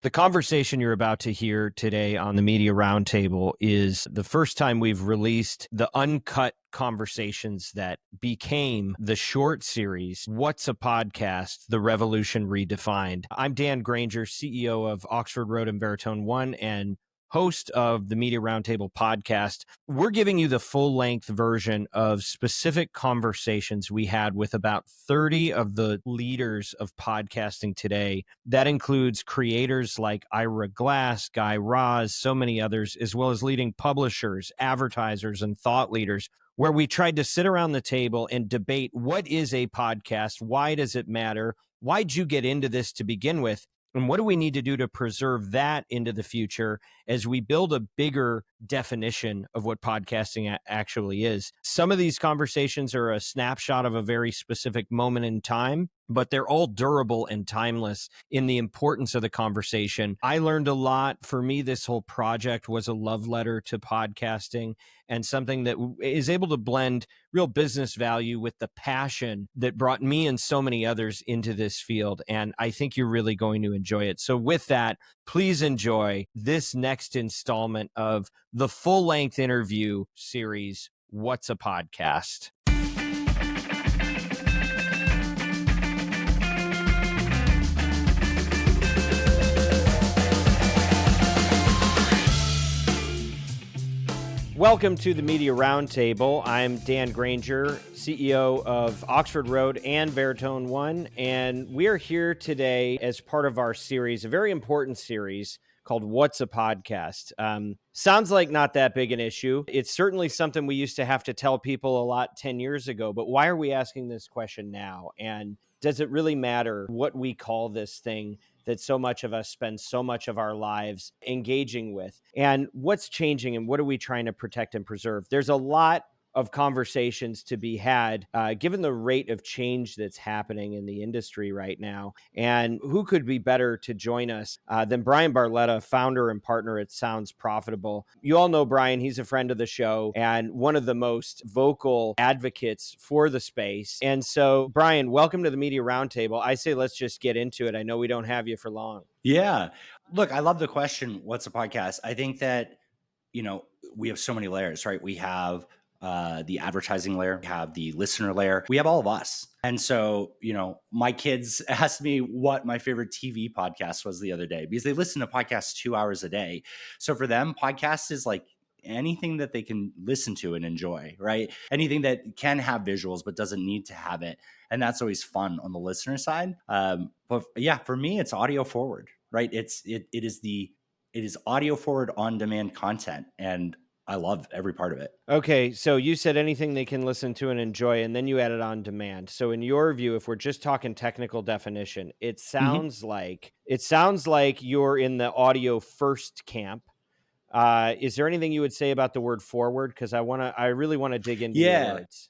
The conversation you're about to hear today on the Media Roundtable is the first time we've released the uncut conversations that became the short series, What's a Podcast? The Revolution Redefined. I'm Dan Granger, CEO of Oxford Road and Baritone One and host of the Media Roundtable podcast. We're giving you the full-length version of specific conversations we had with about 30 of the leaders of podcasting today. That includes creators like Ira Glass, Guy Raz, so many others, as well as leading publishers, advertisers, and thought leaders, where we tried to sit around the table and debate what is a podcast, why does it matter, why'd you get into this to begin with, and what do we need to do to preserve that into the future as we build a bigger definition of what podcasting actually is. Some of these conversations are a snapshot of a very specific moment in time, but they're all durable and timeless in the importance of the conversation. I learned a lot. For me, this whole project was a love letter to podcasting and something that is able to blend real business value with the passion that brought me and so many others into this field. And I think you're really going to enjoy it. So with that, please enjoy this next installment of the full-length interview series, What's a Podcast? Welcome to the Media Roundtable. I'm Dan Granger, CEO of Oxford Road and Baritone One, and we are here today as part of our series, a very important series called What's a Podcast? Sounds like not that big an issue. It's certainly something we used to have to tell people a lot 10 years ago, but why are we asking this question now? And does it really matter what we call this thing that so much of us spend so much of our lives engaging with? And what's changing and what are we trying to protect and preserve? There's a lot of conversations to be had, given the rate of change that's happening in the industry right now. And who could be better to join us than Bryan Barletta, founder and partner at Sounds Profitable. You all know Bryan. He's a friend of the show and one of the most vocal advocates for the space. And so, Bryan, welcome to the Media Roundtable. I say let's just get into it. I know we don't have you for long. Yeah. Look, I love the question, what's a podcast? I think that, we have so many layers, right? We have the advertising layer, we have the listener layer, we have all of us. And so, my kids asked me what my favorite TV podcast was the other day because they listen to podcasts 2 hours a day. So for them, podcast is like anything that they can listen to and enjoy, right? Anything that can have visuals but doesn't need to have it. And that's always fun on the listener side. But yeah, for me, it's audio forward, right? It is audio forward on demand content. And I love every part of it. Okay, so you said anything they can listen to and enjoy, and then you added on demand. So in your view, if we're just talking technical definition, it sounds like you're in the audio first camp. Is there anything you would say about the word forward? Because I really want to dig into your words.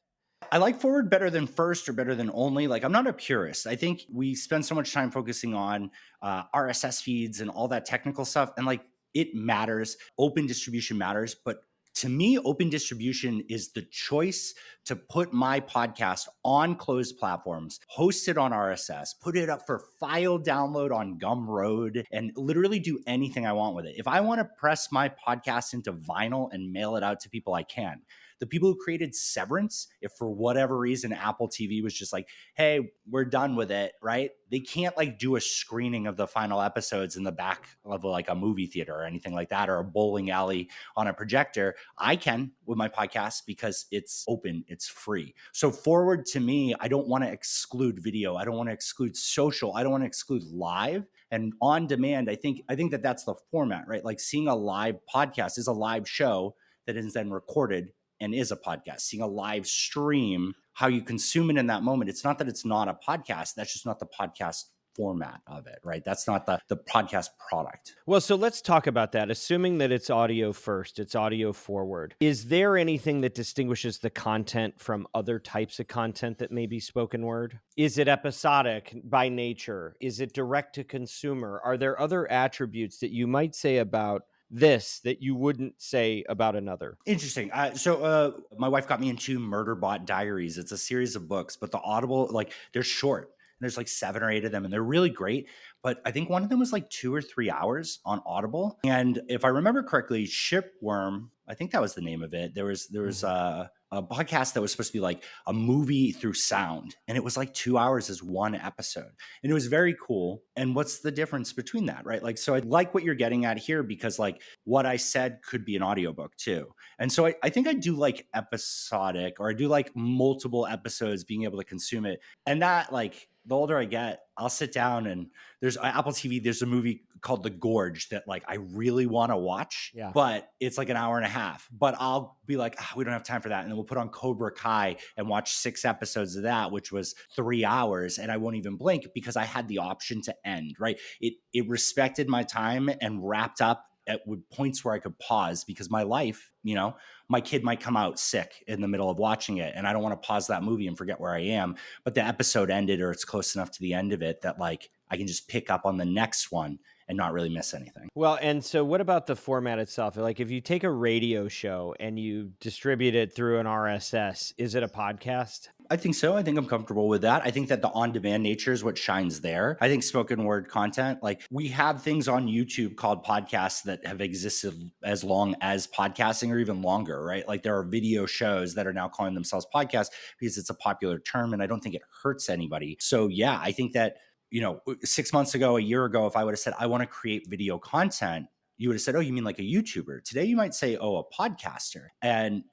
I like forward better than first or better than only. Like, I'm not a purist. I think we spend so much time focusing on RSS feeds and all that technical stuff. And like, it matters. Open distribution matters. But to me, open distribution is the choice to put my podcast on closed platforms, host it on RSS, put it up for file download on Gumroad, and literally do anything I want with it. If I want to press my podcast into vinyl and mail it out to people, I can. The people who created Severance, if for whatever reason Apple TV was just like, hey, we're done with it, right? They can't like do a screening of the final episodes in the back of like a movie theater or anything like that, or a bowling alley on a projector. I can with my podcast because it's open, it's free. So forward to me, I don't want to exclude video. I don't want to exclude social. I don't want to exclude live. And on demand, I think that that's the format, right? Like seeing a live podcast is a live show that is then recorded and is a podcast. Seeing a live stream, how you consume it in that moment. It's not that it's not a podcast. That's just not the podcast format of it, right? That's not the podcast product. Well, so let's talk about that. Assuming that it's audio first, it's audio forward. Is there anything that distinguishes the content from other types of content that may be spoken word? Is it episodic by nature? Is it direct to consumer? Are there other attributes that you might say about this that you wouldn't say about another? Interesting. So my wife got me into Murderbot Diaries. It's a series of books, but the Audible, like they're short. There's like 7 or 8 of them and they're really great. but I think one of them was like 2 or 3 hours on Audible. And if I remember correctly, Shipworm, I think that was the name of it. There was Mhm. a podcast that was supposed to be like a movie through sound, and it was like 2 hours as one episode, and it was very cool. And what's the difference between that, right? Like, so I like what you're getting at here, because like what I said could be an audiobook too. And so I think I do like episodic, or I do like multiple episodes, being able to consume it. And that, like, the older I get, I'll sit down and there's Apple TV, there's a movie called The Gorge that like I really want to watch, Yeah. but it's like an hour and a half. But I'll be like, "Ah, we don't have time for that." And then we'll put on Cobra Kai and watch 6 episodes of that, which was 3 hours. And I won't even blink because I had the option to end, right? It respected my time and wrapped up at points where I could pause, because my life, my kid might come out sick in the middle of watching it, and I don't want to pause that movie and forget where I am. But the episode ended, or it's close enough to the end of it that like I can just pick up on the next one and not really miss anything. Well, and so what about the format itself? Like if you take a radio show and you distribute it through an RSS, is it a podcast? I think so. I think I'm comfortable with that. I think that the on demand nature is what shines there. I think spoken word content, like we have things on YouTube called podcasts that have existed as long as podcasting, or even longer, right? Like there are video shows that are now calling themselves podcasts because it's a popular term, and I don't think it hurts anybody. So, yeah, I think that, 6 months ago, a year ago, if I would have said, I want to create video content, you would have said, oh, you mean like a YouTuber? Today, you might say, oh, a podcaster. And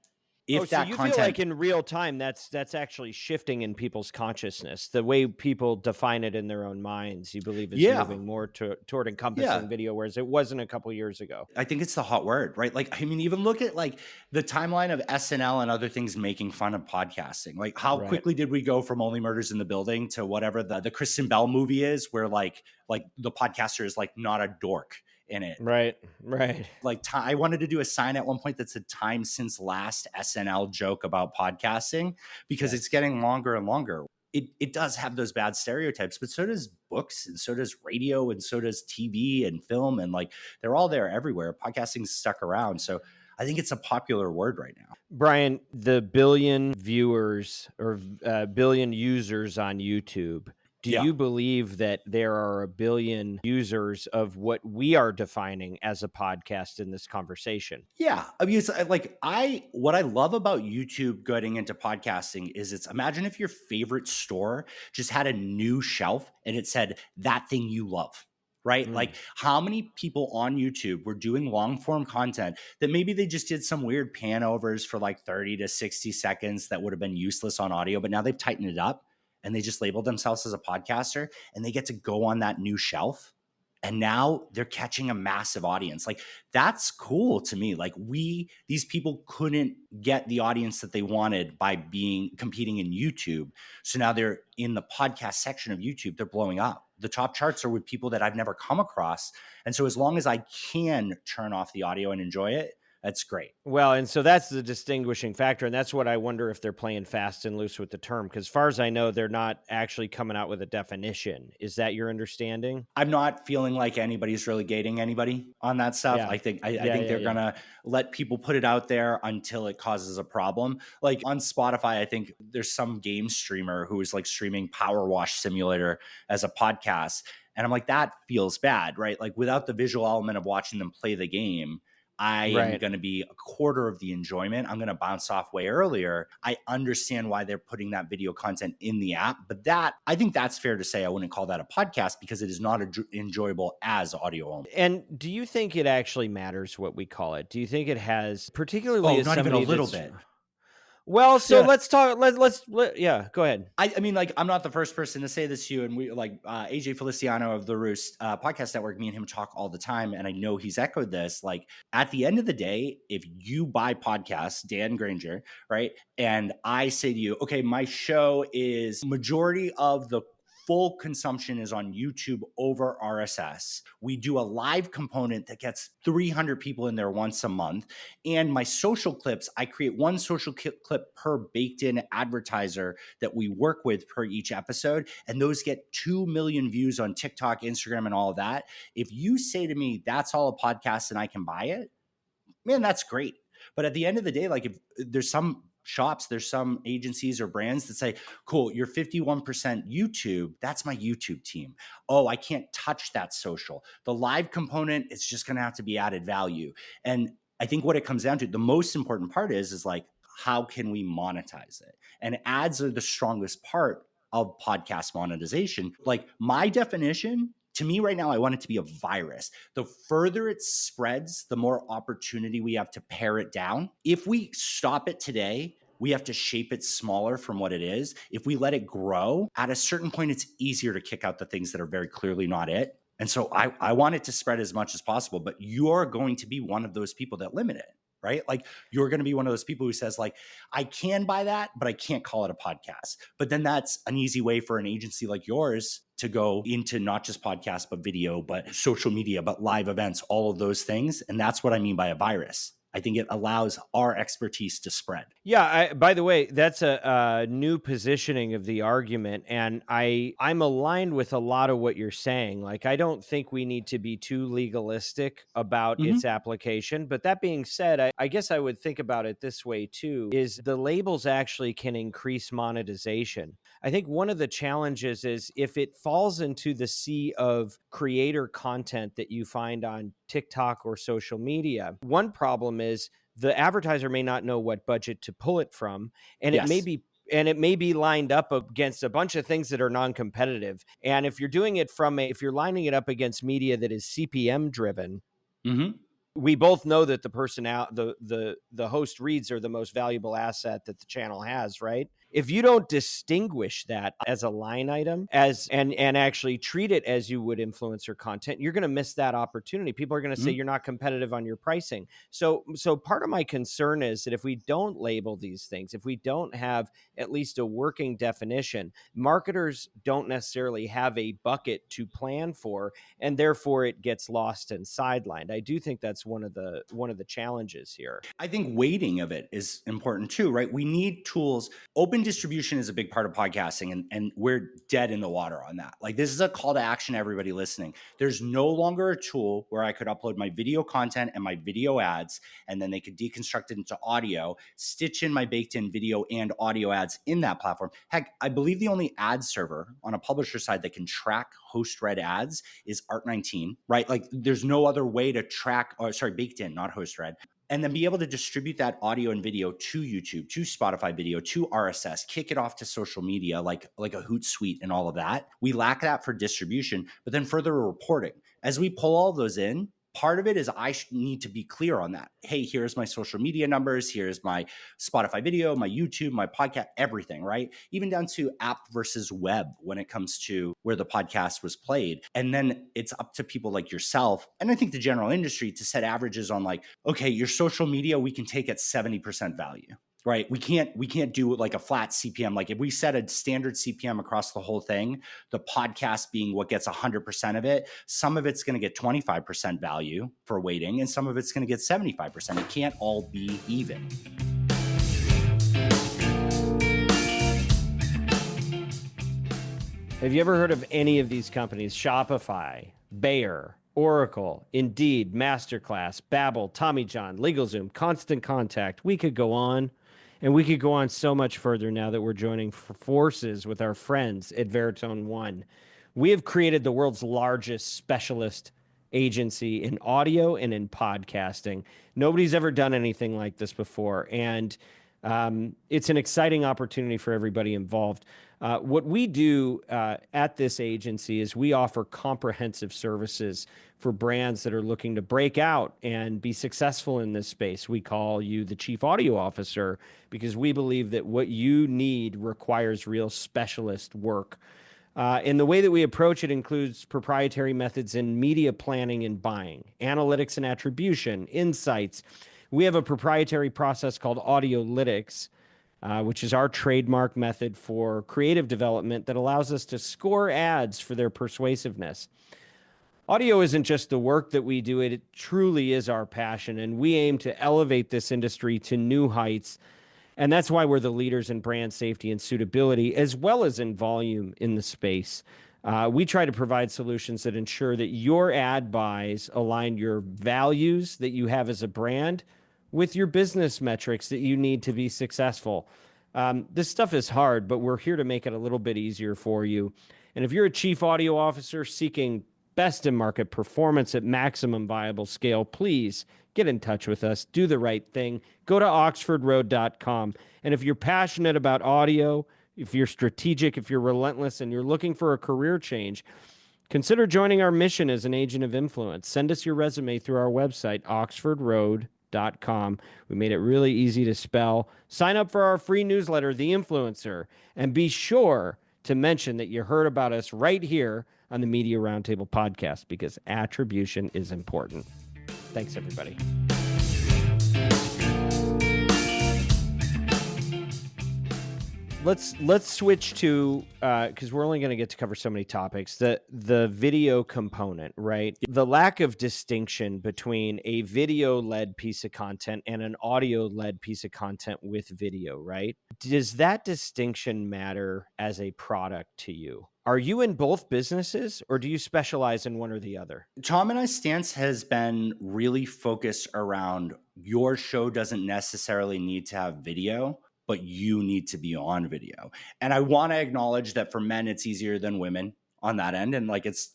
Oh, if so that you feel content, like in real time that's actually shifting in people's consciousness. The way people define it in their own minds, you believe is yeah, moving more toward yeah, encompassing video, whereas it wasn't a couple years ago. I think it's the hot word, right? Like, I mean, even look at like the timeline of SNL and other things making fun of podcasting. Like, how Right. quickly did we go from Only Murders in the Building to whatever the Kristen Bell movie is, where like the podcaster is like not a dork in it. Right. Right. Like, I wanted to do a sign at one point that said "Time since last SNL joke about podcasting," because it's Yes. getting longer and longer. It does have those bad stereotypes, but so does books, and so does radio, and so does TV and film, and like they're all there everywhere. Podcasting's stuck around, so I think it's a popular word right now. Brian, the billion viewers or billion users on YouTube, do Yeah. you believe that there are a billion users of what we are defining as a podcast in this conversation? Yeah, I mean, it's like what I love about YouTube getting into podcasting is, it's, imagine if your favorite store just had a new shelf and it said that thing you love, right? Mm, Like, how many people on YouTube were doing long form content that maybe they just did some weird pan overs for like 30 to 60 seconds that would have been useless on audio, but now they've tightened it up and they just labeled themselves as a podcaster, and they get to go on that new shelf. And now they're catching a massive audience. Like, that's cool to me. Like, these people couldn't get the audience that they wanted by being competing in YouTube. So now they're in the podcast section of YouTube. They're blowing up. The top charts are with people that I've never come across. And so as long as I can turn off the audio and enjoy it, that's great. well, and so that's the distinguishing factor, and that's what I wonder if they're playing fast and loose with the term. Because as far as I know, they're not actually coming out with a definition. Is that your understanding? I'm not feeling like anybody's really gating anybody on that stuff. Yeah. I Yeah, think yeah, they're yeah. gonna let people put it out there until it causes a problem. Like on Spotify, I think there's some game streamer who is like streaming Power Wash Simulator as a podcast. And I'm like, that feels bad, right? Like, without the visual element of watching them play the game, I am Right. going to be a quarter of the enjoyment. I'm going to bounce off way earlier. I understand why they're putting that video content in the app, but I think that's fair to say. I wouldn't call that a podcast because it is not enjoyable as audio only. And do you think it actually matters what we call it? Do you think it has, particularly Oh, as not even a somebody little that's bit. well, so Yeah. let's talk. Yeah, go ahead. I mean, like, I'm not the first person to say this to you. And we like AJ Feliciano of the Roost podcast network, me and him talk all the time. And I know he's echoed this. Like, at the end of the day, if you buy podcasts, Dan Granger, right? And I say to you, okay, my show is majority of the full consumption is on YouTube over RSS. We do a live component that gets 300 people in there once a month. And my social clips, I create one social clip per baked in advertiser that we work with per each episode. And those get 2 million views on TikTok, Instagram, and all of that. If you say to me, that's all a podcast and I can buy it, man, that's great. But at the end of the day, like, if there's some shops, there's some agencies or brands that say, cool, you're 51% YouTube. That's my YouTube team. Oh, I can't touch that social. The live component is just going to have to be added value. And I think what it comes down to, the most important part is like, how can we monetize it? And ads are the strongest part of podcast monetization. Like my definition, to me right now, I want it to be a virus. The further it spreads, the more opportunity we have to pare it down. If we stop it today, we have to shape it smaller from what it is. If we let it grow, at a certain point, it's easier to kick out the things that are very clearly not it. And so I want it to spread as much as possible, but you're going to be one of those people that limit it, right? Like you're going to be one of those people who says like, I can buy that, but I can't call it a podcast. But then that's an easy way for an agency like yours to go into not just podcasts, but video, but social media, but live events, all of those things. And that's what I mean by a virus. I think it allows our expertise to spread. Yeah. By the way, that's a new positioning of the argument, and I'm aligned with a lot of what you're saying. Like, I don't think we need to be too legalistic about its application. But that being said, I guess I would think about it this way too: is the labels actually can increase monetization. I think one of the challenges is if it falls into the sea of creator content that you find on TikTok or social media. One problem is the advertiser may not know what budget to pull it from, and Yes. it may be lined up against a bunch of things that are non-competitive. And if you're doing it if you're lining it up against media that is CPM driven, we both know that the person out the host reads are the most valuable asset that the channel has, right? If you don't distinguish that as a line item and actually treat it as you would influencer content, you're going to miss that opportunity. People are going to say you're not competitive on your pricing. So part of my concern is that if we don't label these things, if we don't have at least a working definition, marketers don't necessarily have a bucket to plan for, and therefore it gets lost and sidelined. I do think that's one of the challenges here. I think weighting of it is important too, right? We need tools. Open distribution is a big part of podcasting, and we're dead in the water on that. Like, this is a call to action, everybody listening. There's no longer a tool where I could upload my video content and my video ads, and then they could deconstruct it into audio, stitch in my baked in video and audio ads in that platform. Heck, I believe the only ad server on a publisher side that can track host read ads is Art19, right? Like, there's no other way to track, baked in, not host read. And then be able to distribute that audio and video to YouTube, to Spotify video, to RSS, kick it off to social media, like a Hootsuite and all of that. We lack that for distribution, but then further reporting. As we pull all those in, part of it is I need to be clear on that. Hey, here's my social media numbers. Here's my Spotify video, my YouTube, my podcast, everything, right? Even down to app versus web when it comes to where the podcast was played. And then it's up to people like yourself, and I think the general industry, to set averages on like, okay, your social media, we can take at 70% value. Right. We can't do like a flat CPM. Like if we set a standard CPM across the whole thing, the podcast being what gets 100% of it, some of it's going to get 25% value for weighting, and some of it's going to get 75%. It can't all be even. Have you ever heard of any of these companies? Shopify, Bayer, Oracle, Indeed, Masterclass, Babbel, Tommy John, LegalZoom, Constant Contact. We could go on. And we could go on so much further now that we're joining forces with our friends at Veritone One. We have created the world's largest specialist agency in audio and in podcasting. Nobody's ever done anything like this before. And it's an exciting opportunity for everybody involved. What we do at this agency is we offer comprehensive services for brands that are looking to break out and be successful in this space. We call you the chief audio officer because we believe that what you need requires real specialist work. And the way that we approach it includes proprietary methods in media planning and buying, analytics and attribution, insights. We have a proprietary process called Audiolytics, which is our trademark method for creative development that allows us to score ads for their persuasiveness. Audio isn't just the work that we do, it truly is our passion, and we aim to elevate this industry to new heights. And that's why we're the leaders in brand safety and suitability, as well as in volume in the space. We try to provide solutions that ensure that your ad buys align your values that you have as a brand with your business metrics that you need to be successful. This stuff is hard, but we're here to make it a little bit easier for you. And if you're a chief audio officer seeking best in market performance at maximum viable scale, please get in touch with us. Do the right thing. Go to oxfordroad.com. And if you're passionate about audio, if you're strategic, if you're relentless, and you're looking for a career change, consider joining our mission as an agent of influence. Send us your resume through our website, oxfordroad.com. We made it really easy to spell. Sign up for our free newsletter, The Influencer, and be sure to mention that you heard about us right here on the Media Roundtable podcast, because attribution is important. Thanks, everybody. Let's switch to, because we're only going to get to cover so many topics, the video component, right? The lack of distinction between a video-led piece of content and an audio-led piece of content with video, right? Does that distinction matter as a product to you? Are you in both businesses, or do you specialize in one or the other? Tom and I's stance has been really focused around your show doesn't necessarily need to have video, but you need to be on video. And I want to acknowledge that for men, it's easier than women on that end. And like, it's,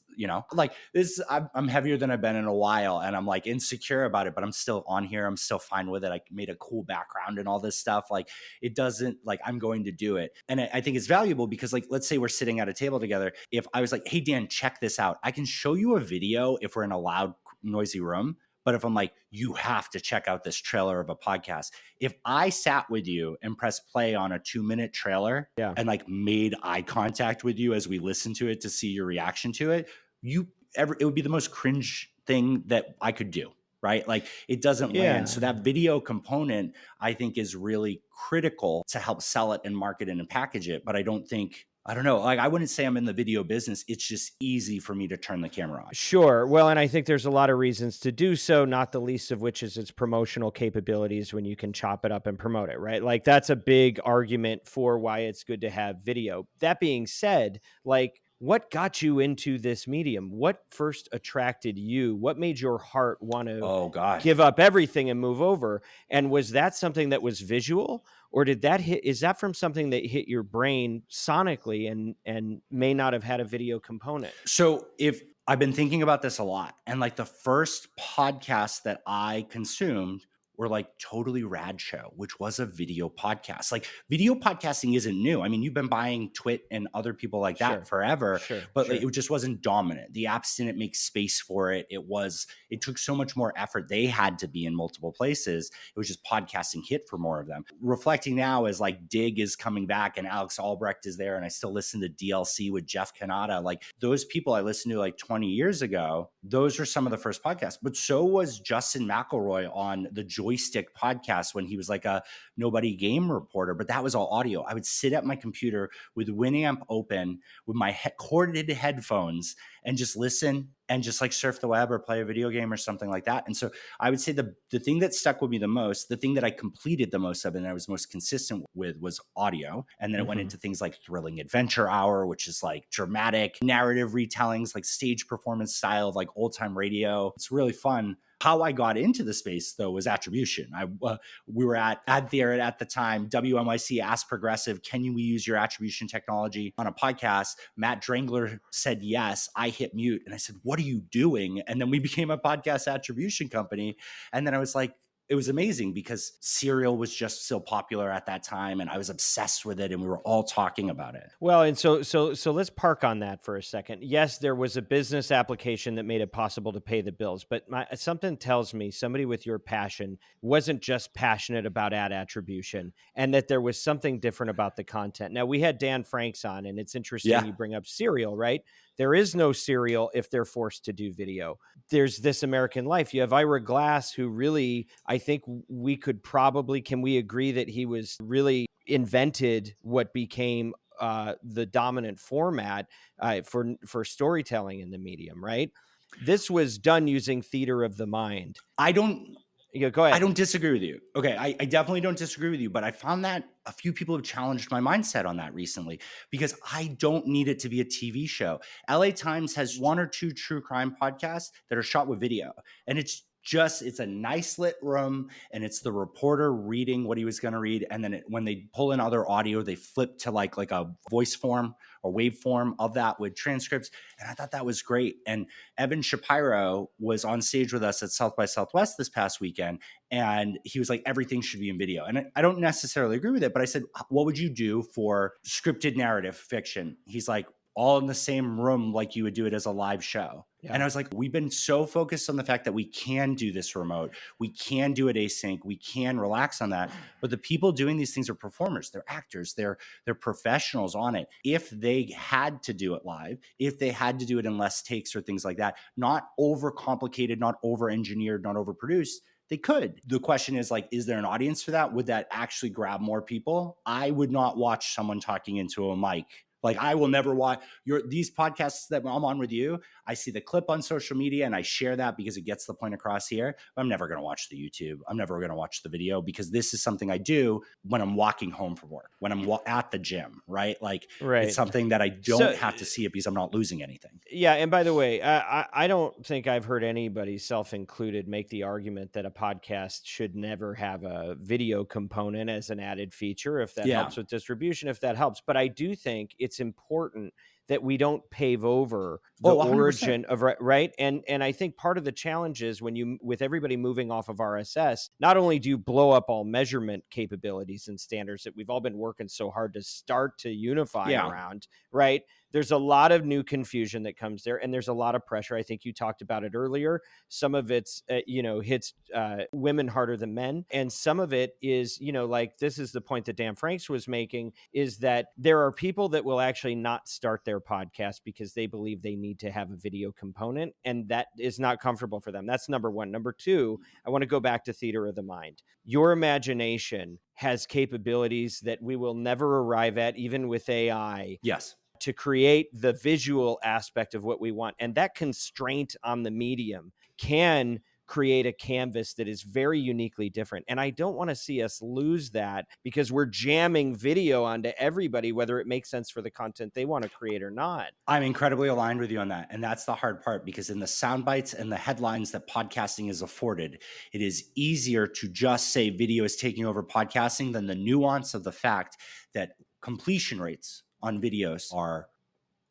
like this, I'm heavier than I've been in a while, and I'm like insecure about it, but I'm still on here. I'm still fine with it. I made a cool background and all this stuff. Like, it doesn't, like, I'm going to do it. And I think it's valuable because, like, let's say we're sitting at a table together. If I was like, hey, Dan, check this out, I can show you a video if we're in a loud, noisy room. But if I'm like, you have to check out this trailer of a podcast, if I sat with you and pressed play on a 2-minute trailer and like made eye contact with you as we listened to it to see your reaction to it, it would be the most cringe thing that I could do, right? Like, it doesn't land. So that video component, I think, is really critical to help sell it and market it and package it. But I don't know. Like, I wouldn't say I'm in the video business. It's just easy for me to turn the camera on. Sure. Well, and I think there's a lot of reasons to do so, not the least of which is its promotional capabilities when you can chop it up and promote it, right? Like, that's a big argument for why it's good to have video. That being said, like, what got you into this medium? What first attracted you? What made your heart want to give up everything and move over? And was that something that was visual, or is that from something that hit your brain sonically and may not have had a video component? So I've been thinking about this a lot, and like the first podcast that I consumed were like Totally Rad Show, which was a video podcast. Like, video podcasting isn't new. I mean, you've been buying Twit and other people like that forever, but like, it just wasn't dominant. The apps didn't make space for it. It took so much more effort. They had to be in multiple places. It was just podcasting hit for more of them. Reflecting now as like Dig is coming back and Alex Albrecht is there, and I still listen to DLC with Jeff Kanata. Like, those people I listened to like 20 years ago, those are some of the first podcasts. But so was Justin McElroy on the Joystick podcast when he was like a nobody game reporter, but that was all audio. I would sit at my computer with Winamp open with my corded headphones and just listen and just like surf the web or play a video game or something like that. And so I would say the thing that stuck with me the most, the thing that I completed the most of and I was most consistent with, was audio. And then it went into things like Thrilling Adventure Hour, which is like dramatic narrative retellings, like stage performance style of like old time radio. It's really fun. How I got into the space, though, was attribution. We were at Ad Theory at the time. WNYC asked Progressive, can we use your attribution technology on a podcast? Matt Drangler said yes. I hit mute and I said, what are you doing? And then we became a podcast attribution company. And then I was like, it was amazing because Serial was just so popular at that time and I was obsessed with it and we were all talking about it. Well, and so let's park on that for a second. Yes, there was a business application that made it possible to pay the bills, but something tells me somebody with your passion wasn't just passionate about ad attribution and that there was something different about the content. Now, we had Dan Franks on, and it's interesting you bring up Serial, right? There is no Serial if they're forced to do video. There's This American Life. You have Ira Glass, who really, I think we could probably, can we agree that he was really invented what became the dominant format for storytelling in the medium, right? This was done using theater of the mind. Go ahead. I don't disagree with you. Okay, I definitely don't disagree with you, but I found that a few people have challenged my mindset on that recently because I don't need it to be a TV show. LA Times has 1 or 2 true crime podcasts that are shot with video, and it's it's a nice lit room, and it's the reporter reading what he was going to read, and then when they pull in other audio, they flip to like a voice form or waveform of that with transcripts. And I thought that was great. And Evan Shapiro was on stage with us at South by Southwest this past weekend, and he was like, everything should be in video. And I don't necessarily agree with it, but I said, what would you do for scripted narrative fiction? He's like, all in the same room like you would do it as a live show. Yeah. And I was like, we've been so focused on the fact that we can do this remote. We can do it async. We can relax on that. But the people doing these things are performers. They're actors. They're professionals on it. If they had to do it live, if they had to do it in less takes or things like that, not overcomplicated, not over-engineered, not overproduced, they could. The question is like, is there an audience for that? Would that actually grab more people? I would not watch someone talking into a mic. Like, I will never watch these podcasts that I'm on with you. I see the clip on social media and I share that because it gets the point across here. I'm never going to watch the YouTube. I'm never going to watch the video, because this is something I do when I'm walking home from work, when I'm at the gym, right? Like, it's something that I don't have to see it because I'm not losing anything. Yeah. And by the way, I don't think I've heard anybody, self included, make the argument that a podcast should never have a video component as an added feature, if that helps with distribution, if that helps. But I do think it's important that we don't pave over the origin of, right. And I think part of the challenge is with everybody moving off of RSS, not only do you blow up all measurement capabilities and standards that we've all been working so hard to start to unify around, right? There's a lot of new confusion that comes there, and there's a lot of pressure. I think you talked about it earlier. Some of it's, hits women harder than men. And some of it is, like, this is the point that Dan Franks was making, is that there are people that will actually not start their podcast because they believe they need to have a video component, and that is not comfortable for them. That's number one. Number two, I want to go back to theater of the mind. Your imagination has capabilities that we will never arrive at, even with AI. Yes. To create the visual aspect of what we want. And that constraint on the medium can create a canvas that is very uniquely different. And I don't want to see us lose that because we're jamming video onto everybody, whether it makes sense for the content they want to create or not. I'm incredibly aligned with you on that. And that's the hard part, because in the sound bites and the headlines that podcasting is afforded, it is easier to just say video is taking over podcasting than the nuance of the fact that completion rates on videos are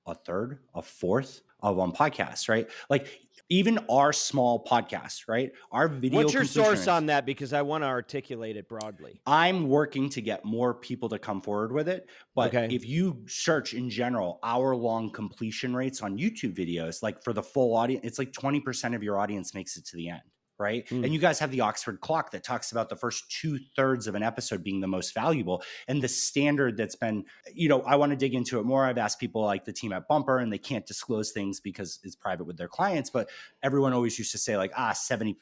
a third, a fourth of on podcasts, right? Like, even our small podcast, right? Our video. What's your source on that? Because I want to articulate it broadly. I'm working to get more people to come forward with it. But if you search in general, hour-long completion rates on YouTube videos, like for the full audience, it's like 20% of your audience makes it to the end. Right. And you guys have the Oxford clock that talks about the first 2/3 of an episode being the most valuable. And the standard that's been, I want to dig into it more. I've asked people like the team at Bumper, and they can't disclose things because it's private with their clients. But everyone always used to say like, 70%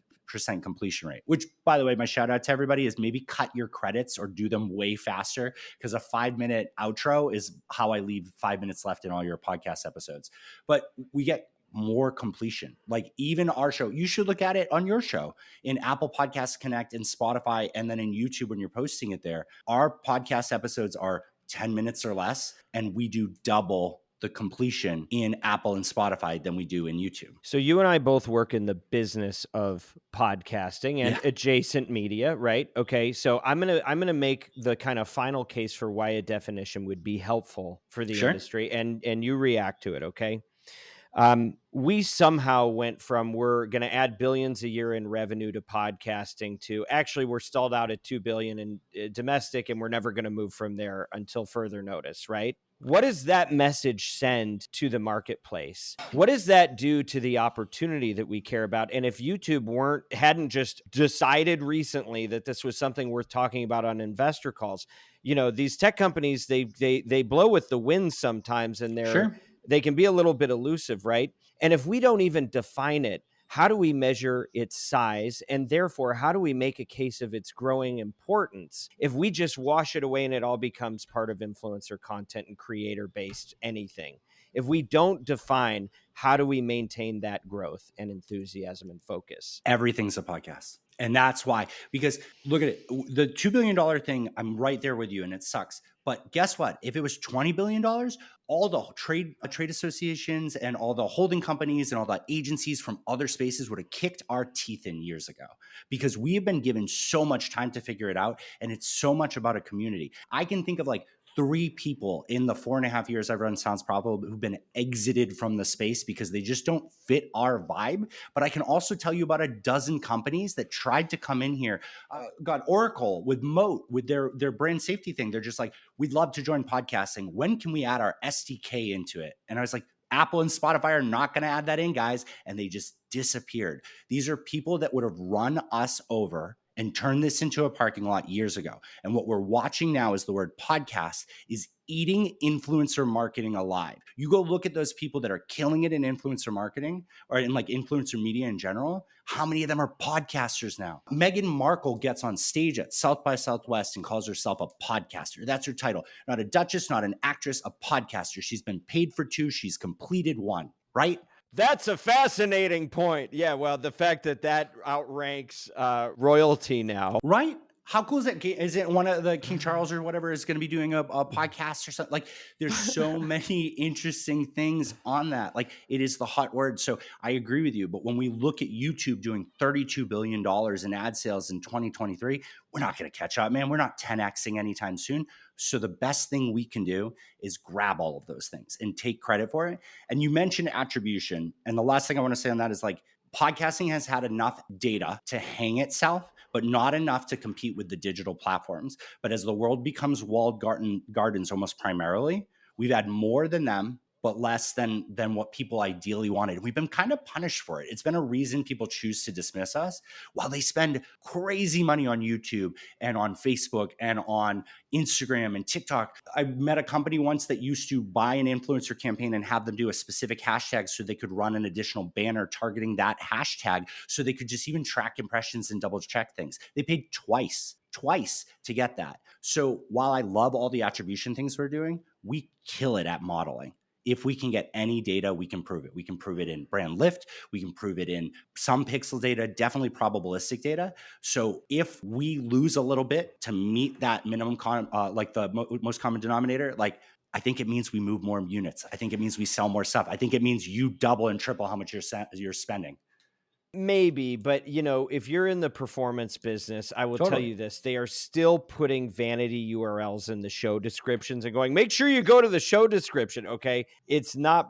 completion rate, which, by the way, my shout out to everybody is maybe cut your credits or do them way faster, because a 5-minute outro is how I leave 5 minutes left in all your podcast episodes. But we get more completion. Like, even our show, you should look at it on your show in Apple Podcasts Connect and Spotify, and then in YouTube when you're posting it there. Our podcast episodes are 10 minutes or less, and we do double the completion in Apple and Spotify than we do in YouTube. So you and I both work in the business of podcasting and adjacent media, right? Okay. So I'm going to make the kind of final case for why a definition would be helpful for the industry, and you react to it. Okay. We somehow went from, we're going to add billions a year in revenue to podcasting, to actually we're stalled out at 2 billion in domestic, and we're never going to move from there until further notice, right? What does that message send to the marketplace? What does that do to the opportunity that we care about? And if YouTube hadn't just decided recently that this was something worth talking about on investor calls, these tech companies, they blow with the wind sometimes, and they can be a little bit elusive, right? And if we don't even define it, how do we measure its size? And therefore, how do we make a case of its growing importance if we just wash it away and it all becomes part of influencer content and creator-based anything? if we don't define how do we maintain that growth and enthusiasm and focus? Everything's a podcast. And that's why, because look at it, the $2 billion thing, I'm right there with you and it sucks. But guess what? If it was $20 billion, all the trade associations and all the holding companies and all the agencies from other spaces would have kicked our teeth in years ago, because we have been given so much time to figure it out. And it's so much about a community. I can think of like 3 people in the 4.5 years I've run Sounds Probable who've been exited from the space because they just don't fit our vibe. But I can also tell you about a dozen companies that tried to come in here. Got Oracle with Moat with their brand safety thing. They're just like, we'd love to join podcasting. When can we add our SDK into it? And I was like, Apple and Spotify are not going to add that in, guys. And they just disappeared. These are people that would have run us over and turned this into a parking lot years ago. And what we're watching now is the word podcast is eating influencer marketing alive. You go look at those people that are killing it in influencer marketing or in like influencer media in general. How many of them are podcasters now? Meghan Markle gets on stage at South by Southwest and calls herself a podcaster. That's her title. Not a duchess, not an actress, a podcaster. She's been paid for 2. She's completed 1, right? That's a fascinating point. Yeah, well, the fact that outranks royalty now. Right? How cool is that? Is it one of the King Charles or whatever is going to be doing a podcast or something? Like, there's so many interesting things on that. Like, it is the hot word. So I agree with you. But when we look at YouTube doing $32 billion in ad sales in 2023, we're not going to catch up, man. We're not 10Xing anytime soon. So the best thing we can do is grab all of those things and take credit for it. And you mentioned attribution. And the last thing I want to say on that is like, podcasting has had enough data to hang itself, but not enough to compete with the digital platforms. But as the world becomes walled gardens almost primarily, we've had more than them, but less than what people ideally wanted. We've been kind of punished for it. It's been a reason people choose to dismiss us while they spend crazy money on YouTube and on Facebook and on Instagram and TikTok. I met a company once that used to buy an influencer campaign and have them do a specific hashtag so they could run an additional banner targeting that hashtag so they could just even track impressions and double check things. They paid twice to get that. So while I love all the attribution things we're doing, we kill it at modeling. If we can get any data, we can prove it. We can prove it in brand lift. We can prove it in some pixel data, definitely probabilistic data. So if we lose a little bit to meet that minimum, like the most common denominator, like I think it means we move more units. I think it means we sell more stuff. I think it means you double and triple how much you're spending. Maybe, but if you're in the performance business, I will tell Totally. you this, they are still putting vanity URLs in the show descriptions and going, make sure you go to the show description. Okay.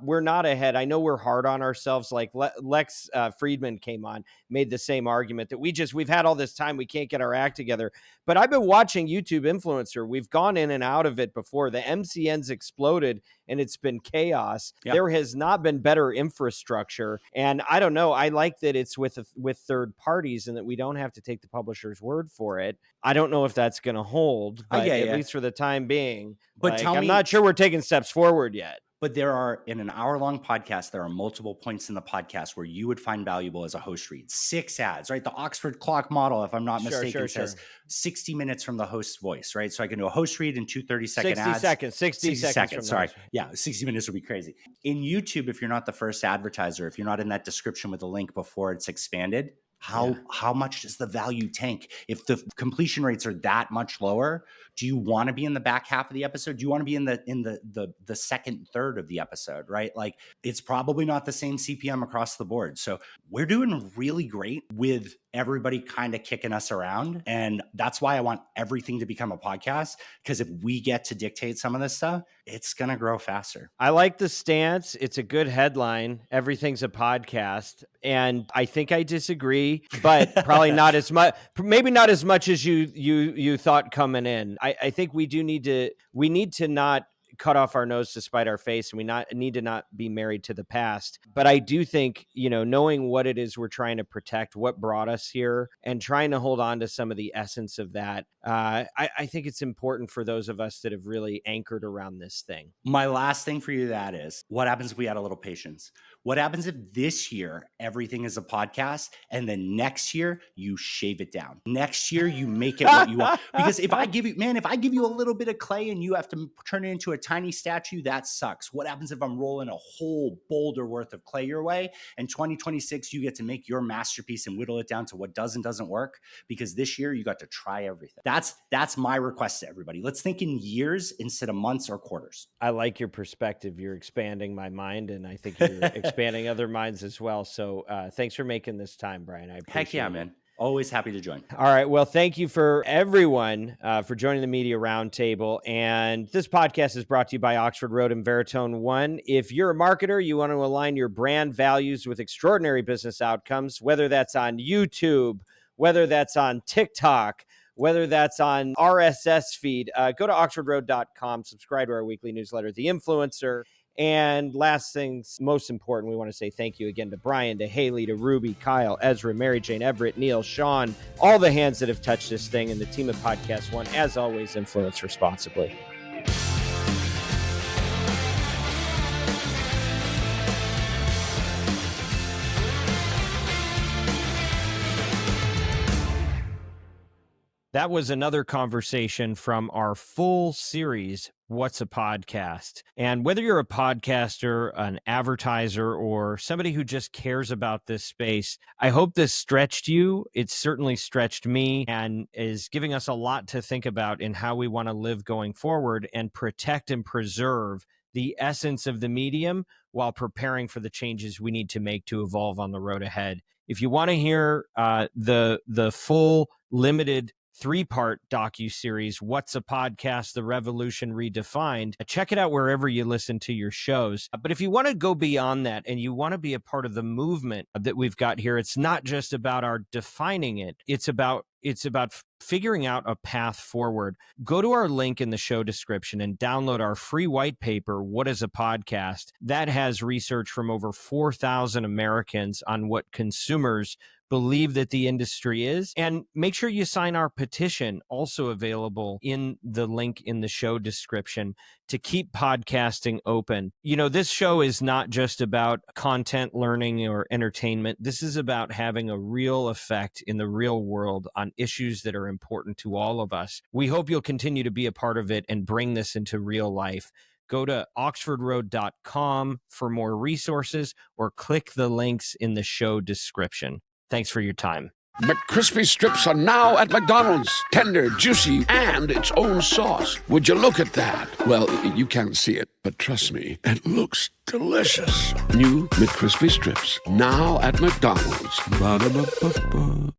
We're not ahead. I know we're hard on ourselves. Like Lex Friedman came on, made the same argument that we've had all this time. We can't get our act together, but I've been watching YouTube influencer. We've gone in and out of it before. The MCN's exploded and it's been chaos. Yep. There has not been better infrastructure. And I don't know. I like that it's with third parties and that we don't have to take the publisher's word for it. I don't know if that's going to hold, but at least for the time being. But I'm not sure we're taking steps forward yet. But there are, in an hour-long podcast, there are multiple points in the podcast where you would find valuable as a host read. 6 ads, right? The Oxford clock model, if I'm not mistaken, says 60 minutes from the host's voice, right? So I can do a host read in 2 30-second ads. 60 seconds. Sorry. Yeah, 60 minutes would be crazy. In YouTube, if you're not the first advertiser, if you're not in that description with a link before it's expanded, how much does the value tank? If the completion rates are that much lower, do you want to be in the back half of the episode? Do you want to be in the second third of the episode, right? Like, it's probably not the same CPM across the board. So we're doing really great with everybody kind of kicking us around. And that's why I want everything to become a podcast, because if we get to dictate some of this stuff, it's going to grow faster. I like the stance. It's a good headline. Everything's a podcast. And I think I disagree, but probably not as much, maybe not as much as you thought coming in. I think we need to not cut off our nose to spite our face, and we need to not be married to the past. But I do think, knowing what it is we're trying to protect, what brought us here, and trying to hold on to some of the essence of that, I think it's important for those of us that have really anchored around this thing. My last thing for you, that is, what happens if we had a little patience? What happens if this year everything is a podcast and then next year you shave it down? Next year you make it what you want. Because if I give you a little bit of clay and you have to turn it into a tiny statue, that sucks. What happens if I'm rolling a whole boulder worth of clay your way, and 2026 you get to make your masterpiece and whittle it down to what does and doesn't work? Because this year you got to try everything. That's my request to everybody. Let's think in years instead of months or quarters. I like your perspective. You're expanding my mind, and I think you're expanding other minds as well. So thanks for making this time, Bryan. I appreciate it. Heck yeah, man. Always happy to join. All right. Well, thank you for everyone for joining the Media Roundtable. And this podcast is brought to you by Oxford Road and Veritone One. If you're a marketer, you want to align your brand values with extraordinary business outcomes, whether that's on YouTube, whether that's on TikTok, whether that's on RSS feed, go to oxfordroad.com, subscribe to our weekly newsletter, The Influencer. And last things, most important, we want to say thank you again to Bryan, to Haley, to Ruby, Kyle, Ezra, Mary Jane, Everett, Neil, Sean, all the hands that have touched this thing, and the team at Podcast One. As always, influence responsibly. That was another conversation from our full series, What's a Podcast? And whether you're a podcaster, an advertiser, or somebody who just cares about this space, I hope this stretched you. It's certainly stretched me and is giving us a lot to think about in how we want to live going forward and protect and preserve the essence of the medium while preparing for the changes we need to make to evolve on the road ahead. If you want to hear the full limited 3-part docuseries, What's a Podcast? The Revolution Redefined, check it out wherever you listen to your shows. But if you want to go beyond that and you want to be a part of the movement that we've got here, it's not just about our defining it. It's about figuring out a path forward. Go to our link in the show description and download our free white paper, What is a Podcast? That has research from over 4,000 Americans on what consumers believe that the industry is. And make sure you sign our petition, also available in the link in the show description, to keep podcasting open. You know, this show is not just about content, learning, or entertainment. This is about having a real effect in the real world on issues that are important to all of us. We hope you'll continue to be a part of it and bring this into real life. Go to oxfordroad.com for more resources or click the links in the show description. Thanks for your time. McCrispy strips are now at McDonald's. Tender, juicy, and its own sauce. Would you look at that? Well, you can't see it, but trust me, it looks delicious. New McCrispy strips, now at McDonald's. Ba-da-ba-ba-ba.